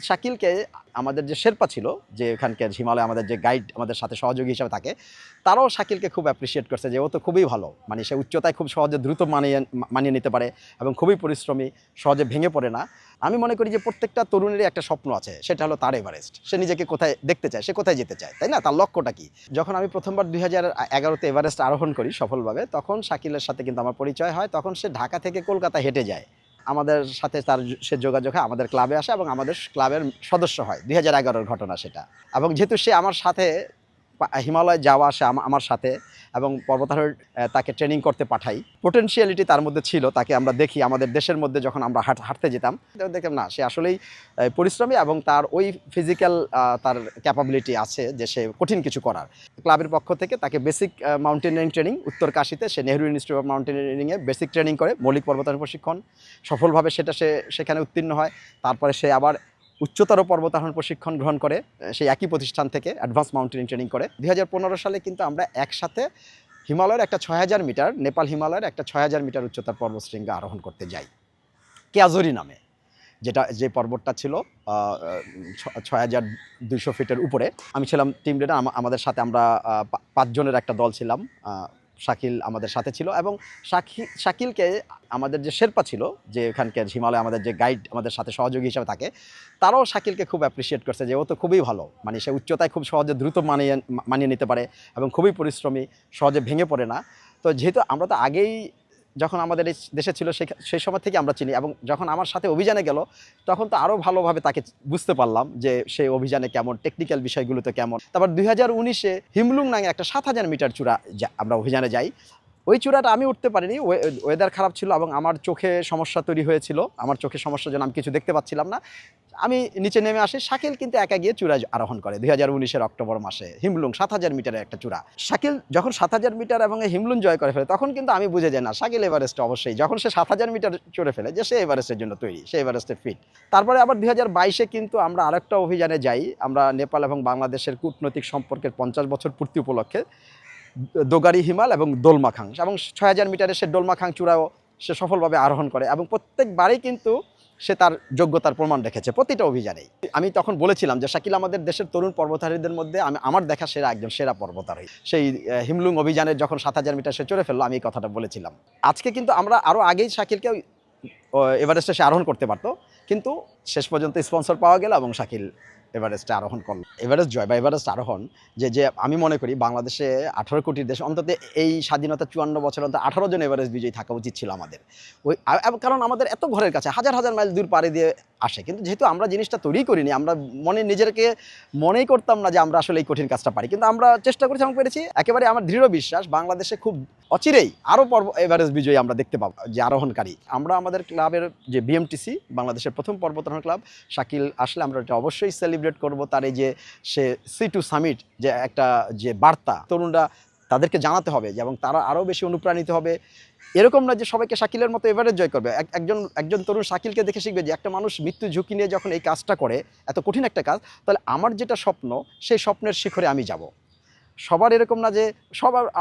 শাকিলকে আমাদের যে শেরপা ছিল, যে এখানকার হিমালয়ে আমাদের যে গাইড আমাদের সাথে সহযোগী হিসেবে থাকে, তারাও শাকিলকে খুব অ্যাপ্রিশিয়েট করছে যে ও তো খুবই ভালো। মানে সে উচ্চতায় খুব সহজে দ্রুত মানিয়ে নিতে পারে এবং খুবই পরিশ্রমী, সহজে ভেঙে পড়ে না। আমি মনে করি যে প্রত্যেকটা তরুণেরই একটা স্বপ্ন আছে, সেটা হলো তার এভারেস্ট। সে নিজেকে কোথায় দেখতে চায়, সে কোথায় যেতে চায়, তাই না? তার লক্ষ্যটা কি? যখন আমি প্রথমবার 2011-তে এভারেস্ট আরোহণ করি সফলভাবে, তখন শাকিলের সাথে কিন্তু আমার পরিচয় হয়। তখন সে ঢাকা থেকে কলকাতা হেঁটে যায়। আমাদের সাথে তার সে যোগাযোগ হয়, আমাদের ক্লাবে আসে এবং আমাদের ক্লাবের সদস্য হয়। 2011-র ঘটনা সেটা। এবং যেহেতু সে আমার সাথে হিমালয় যাওয়া আসা আমার সাথে, এবং পর্বতারোহণ তাকে ট্রেনিং করতে পাঠাই। পোটেনশিয়ালিটি তার মধ্যে ছিল, তাকে আমরা দেখি আমাদের দেশের মধ্যে যখন আমরা হাঁটতে যেতাম, দেখলাম না সে আসলেই পরিশ্রমী এবং তার ওই ফিজিক্যাল তার ক্যাপাবিলিটি আছে যে সে কঠিন কিছু করার। ক্লাবের পক্ষ থেকে তাকে বেসিক মাউন্টেনিয়ারিং ট্রেনিং উত্তর কাশীতে সে নেহরু ইনস্টিটিউট অফ মাউন্টেনিয়ারিংয়ে বেসিক ট্রেনিং করে, মৌলিক পর্বতারোহণ প্রশিক্ষণ সফলভাবে সেটা সে সেখানে উত্তীর্ণ হয়। তারপরে সে আবার উচ্চতর পর্বতারোহণ প্রশিক্ষণ গ্রহণ করে সেই একই প্রতিষ্ঠান থেকে অ্যাডভান্স মাউন্টেনিং ট্রেনিং করে। 2015 সালে কিন্তু আমরা একসাথে হিমালয়ের একটা 6000 মিটার, নেপাল হিমালয়ের একটা 6000 মিটার উচ্চতার পর্বতশৃঙ্গ আরোহণ করতে যাই কেয়াজুরি নামে, যে পর্বতটা ছিল 6200 ফিটের উপরে। আমি ছিলাম টিম লিডার, আমাদের সাথে আমরা 5 জনের একটা দল ছিলাম। শাকিল আমাদের সাথে ছিল এবং শাকিলকে আমাদের যে শেরপা ছিল, যে এখানকার হিমালয়ে আমাদের যে গাইড আমাদের সাথে সহযোগী হিসেবে থাকে, তারাও শাকিলকে খুব অ্যাপ্রিশিয়েট করছে যে ও তো খুবই ভালো। মানে সে উচ্চতায় খুব সহজে দ্রুত মানিয়ে নিতে পারে এবং খুবই পরিশ্রমী, সহজে ভেঙে পড়ে না। তো যেহেতু আমরা তো আগেই যখন আমাদের এই দেশে ছিল সেই সময় থেকে আমরা চিনি, এবং যখন আমার সাথে অভিযানে গেল তখন তো আরও ভালোভাবে তাকে বুঝতে পারলাম যে সে অভিযানে কেমন, টেকনিক্যাল বিষয়গুলোতে কেমন। তারপর 2019-এ হিমলুং নামে একটা 7000 মিটার চূড়া আমরা অভিযানে যাই। ওই চূড়াটা আমি উঠতে পারিনি, ওয়েদার খারাপ ছিল এবং আমার চোখে সমস্যা তৈরি হয়েছিল। আমার চোখে সমস্যার জন্য আমি কিছু দেখতে পাচ্ছিলাম না। আমি নিচে নেমে আসি, শাকিল কিন্তু একা গিয়ে চূড়া আরোহণ করে 2019-এর অক্টোবর মাসে। হিমলুং 7000 মিটারের একটা চূড়া। শাকিল যখন 7000 মিটার এবং হিমলুং জয় করে ফেলে, তখন কিন্তু আমি বুঝে যাই না শাকিল এভারেস্টে অবশ্যই, যখন সে 7000 মিটার চড়ে ফেলে, যে সে এভারেস্টের জন্য তৈরি, সে এভারেস্টে ফিট। তারপরে আবার 2022-এ কিন্তু আমরা আরেকটা অভিযানে যাই। আমরা নেপাল এবং বাংলাদেশের কূটনৈতিক সম্পর্কের 50 বছর পূর্তি উপলক্ষে দোগারি হিমাল এবং দোলমাখাং, এবং 6000 মিটারের সে দোলমাখাং চূড়াও সে সফলভাবে আরোহণ করে, এবং প্রত্যেকবারেই কিন্তু সে তার যোগ্যতার প্রমাণ রেখেছে প্রতিটা অভিযানেই। আমি তখন বলেছিলাম যে শাকিল আমাদের দেশের তরুণ পর্বতারোহীদের মধ্যে আমার দেখা একজন সেরা পর্বতারোহী। সেই হিমলুং অভিযানে যখন 7000 মিটার সে চড়ে ফেললো, আমি এই কথাটা বলেছিলাম। আজকে কিন্তু আমরা আরও আগেই শাকিলকে এভারেস্টে সে আরোহণ করতে পারতো, কিন্তু শেষ পর্যন্ত স্পন্সর পাওয়া গেল এবং শাকিল এভারেস্টে আরোহণ করল। এভারেস্ট জয় বা এভারেস্ট আরোহণ, যে আমি মনে করি বাংলাদেশে 18 কোটির দেশে অন্তত এই স্বাধীনতা 54 বছর অন্তত 18 জন এভারেস্ট বিজয়ী থাকা উচিত ছিল আমাদের। কারণ আমাদের এত ঘরের কাছে হাজার হাজার মাইল দূর পাড়ি দিয়ে আসে, কিন্তু যেহেতু আমরা জিনিসটা তৈরি করিনি, আমরা নিজেকে মনেই করতাম না যে আমরা আসলে এই কঠিন কাজটা পারি, কিন্তু আমরা চেষ্টা করেছি এবং পেরেছি। একেবারে আমার দৃঢ় বিশ্বাস বাংলাদেশে খুব অচিরেই আরও এভারেস্ট বিজয়ী আমরা দেখতে পাবো, যে আরোহণকারী। আমরা আমাদের ক্লাবের যে বিএমটিসি, বাংলাদেশের প্রথম পর্বতারোহণ ক্লাব, শাকিল আসলে আমরা এটা অবশ্যই সেলিব্রেট করব। তার এই যে সে C2 সামিট, যে একটা যে বার্তা তরুণরা তাদেরকে জানাতে হবে, এবং তারা আরও বেশি অনুপ্রাণিত হবে। এরকম না যে সবাইকে শাকিলের মতো এভারেস্ট জয় করবে। একজন তরুণ শাকিলকে দেখে শিখবে যে একটা মানুষ মৃত্যু ঝুঁকি নিয়ে যখন এই কাজটা করে, এত কঠিন একটা কাজ, তাহলে আমার যেটা স্বপ্ন, সেই স্বপ্নের শিখরে আমি যাব। সবার এরকম না যে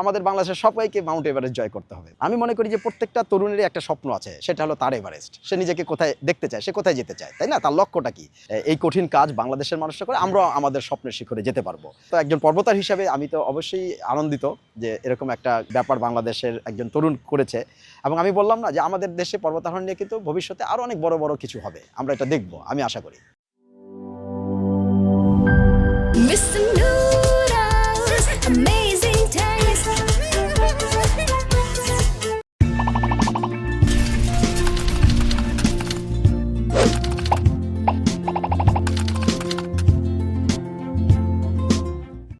আমাদের বাংলাদেশের সবাইকে মাউন্ট এভারেস্ট জয় করতে হবে। আমি মনে করি যে প্রত্যেকটা তরুণেরই একটা স্বপ্ন আছে, সেটা হলো তার এভারেস্ট। সে নিজেকে কোথায় দেখতে চায়, সে কোথায় যেতে চায়, তাই না? তার লক্ষ্যটা কি? এই কঠিন কাজ বাংলাদেশের মানুষরা করে, আমরাও আমাদের স্বপ্নের শিখরে যেতে পারবো। তো একজন পর্বতার হিসাবে আমি তো অবশ্যই আনন্দিত যে এরকম একটা ব্যাপার বাংলাদেশের একজন তরুণ করেছে। এবং আমি বললাম না যে আমাদের দেশে পর্বতারোহণ নিয়ে কিন্তু ভবিষ্যতে আরও অনেক বড় বড় কিছু হবে, আমরা এটা দেখব, আমি আশা করি।